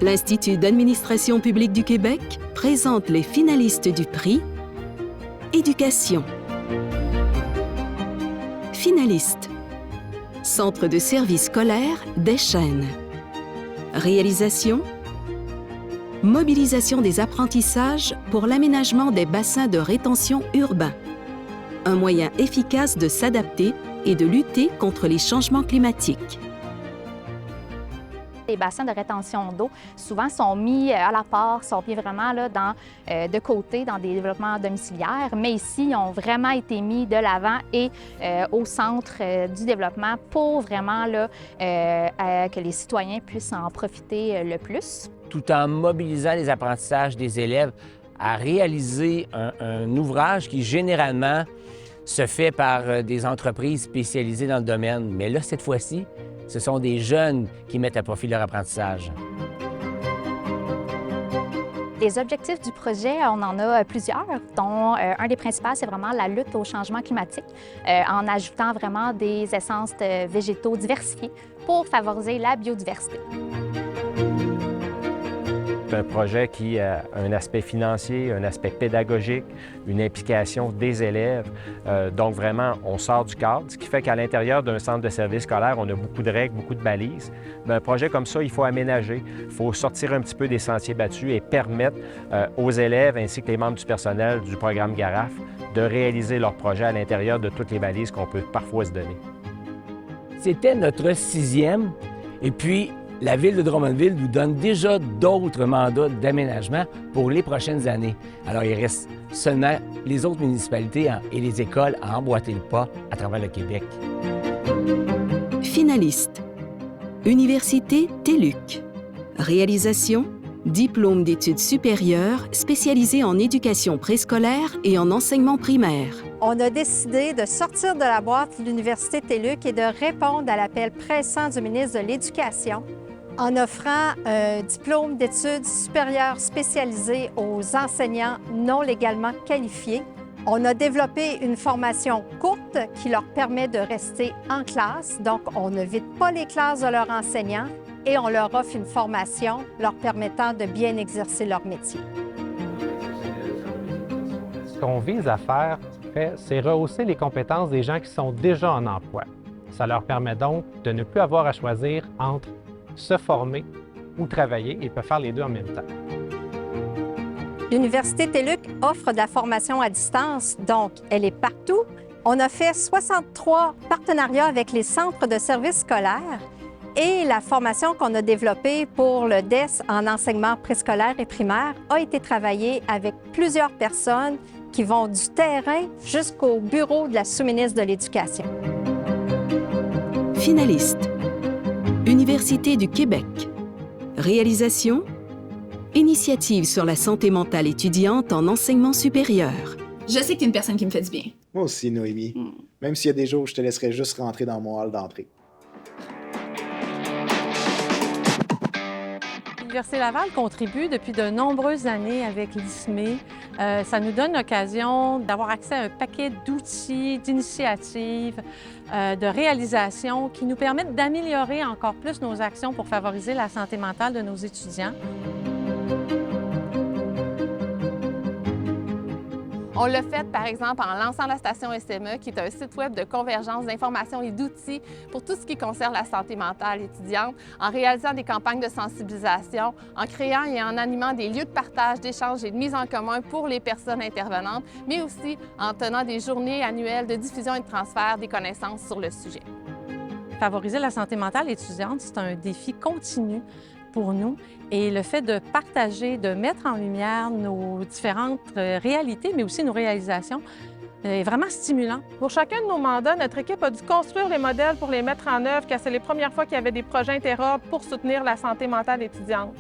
L'Institut d'administration publique du Québec présente les finalistes du prix Éducation. Finalistes. Centre de services scolaires Deschênes. Réalisation. Mobilisation des apprentissages pour l'aménagement des bassins de rétention urbains. Un moyen efficace de s'adapter et de lutter contre les changements climatiques. Les bassins de rétention d'eau, souvent, sont mis à la part, sont mis vraiment là, de côté dans des développements domiciliaires, mais ici, ils ont vraiment été mis de l'avant et au centre du développement pour vraiment là, que les citoyens puissent en profiter le plus. Tout en mobilisant les apprentissages des élèves à réaliser un ouvrage qui, généralement, se fait par des entreprises spécialisées dans le domaine. Mais là, cette fois-ci, ce sont des jeunes qui mettent à profit leur apprentissage. Les objectifs du projet, on en a plusieurs, dont un des principaux, c'est vraiment la lutte au changement climatique, en ajoutant vraiment des essences de végétaux diversifiés pour favoriser la biodiversité. C'est un projet qui a un aspect financier, un aspect pédagogique, une implication des élèves. Donc vraiment, on sort du cadre, ce qui fait qu'à l'intérieur d'un centre de service scolaire, on a beaucoup de règles, beaucoup de balises. Mais un projet comme ça, il faut aménager, il faut sortir un petit peu des sentiers battus et permettre aux élèves ainsi que les membres du personnel du programme GARAF de réaliser leur projet à l'intérieur de toutes les balises qu'on peut parfois se donner. C'était notre 6e, et puis la Ville de Drummondville nous donne déjà d'autres mandats d'aménagement pour les prochaines années. Alors, il reste seulement les autres municipalités et les écoles à emboîter le pas à travers le Québec. Finalistes. Université TÉLUQ. Réalisation. Diplôme d'études supérieures spécialisé en éducation préscolaire et en enseignement primaire. On a décidé de sortir de la boîte de l'Université TÉLUQ et de répondre à l'appel pressant du ministre de l'Éducation en offrant un diplôme d'études supérieures spécialisées aux enseignants non légalement qualifiés. On a développé une formation courte qui leur permet de rester en classe, donc on ne vide pas les classes de leurs enseignants et on leur offre une formation leur permettant de bien exercer leur métier. Ce qu'on vise à faire, c'est rehausser les compétences des gens qui sont déjà en emploi. Ça leur permet donc de ne plus avoir à choisir entre se former ou travailler. Ils peuvent faire les deux en même temps. L'Université TÉLUQ offre de la formation à distance, donc elle est partout. On a fait 63 partenariats avec les centres de services scolaires et la formation qu'on a développée pour le DES en enseignement préscolaire et primaire a été travaillée avec plusieurs personnes qui vont du terrain jusqu'au bureau de la sous-ministre de l'Éducation. Finalistes. Université du Québec. Réalisation. Initiative sur la santé mentale étudiante en enseignement supérieur. Je sais que tu es une personne qui me fait du bien. Moi aussi, Noémie. Même s'il y a des jours où je te laisserais juste rentrer dans mon hall d'entrée. L'Université Laval contribue depuis de nombreuses années avec l'ISME. Ça nous donne l'occasion d'avoir accès à un paquet d'outils, d'initiatives, de réalisations qui nous permettent d'améliorer encore plus nos actions pour favoriser la santé mentale de nos étudiants. On l'a fait, par exemple, en lançant la station SME, qui est un site web de convergence d'informations et d'outils pour tout ce qui concerne la santé mentale étudiante, en réalisant des campagnes de sensibilisation, en créant et en animant des lieux de partage, d'échange et de mise en commun pour les personnes intervenantes, mais aussi en tenant des journées annuelles de diffusion et de transfert des connaissances sur le sujet. Favoriser la santé mentale étudiante, c'est un défi continu pour nous. Et le fait de partager, de mettre en lumière nos différentes réalités, mais aussi nos réalisations, est vraiment stimulant. Pour chacun de nos mandats, notre équipe a dû construire les modèles pour les mettre en œuvre, car c'est les premières fois qu'il y avait des projets interordres pour soutenir la santé mentale étudiante.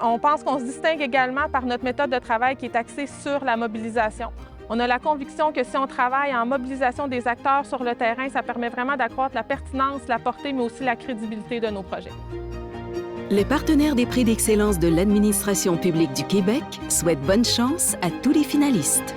On pense qu'on se distingue également par notre méthode de travail qui est axée sur la mobilisation. On a la conviction que si on travaille en mobilisation des acteurs sur le terrain, ça permet vraiment d'accroître la pertinence, la portée, mais aussi la crédibilité de nos projets. Les partenaires des prix d'excellence de l'administration publique du Québec souhaitent bonne chance à tous les finalistes.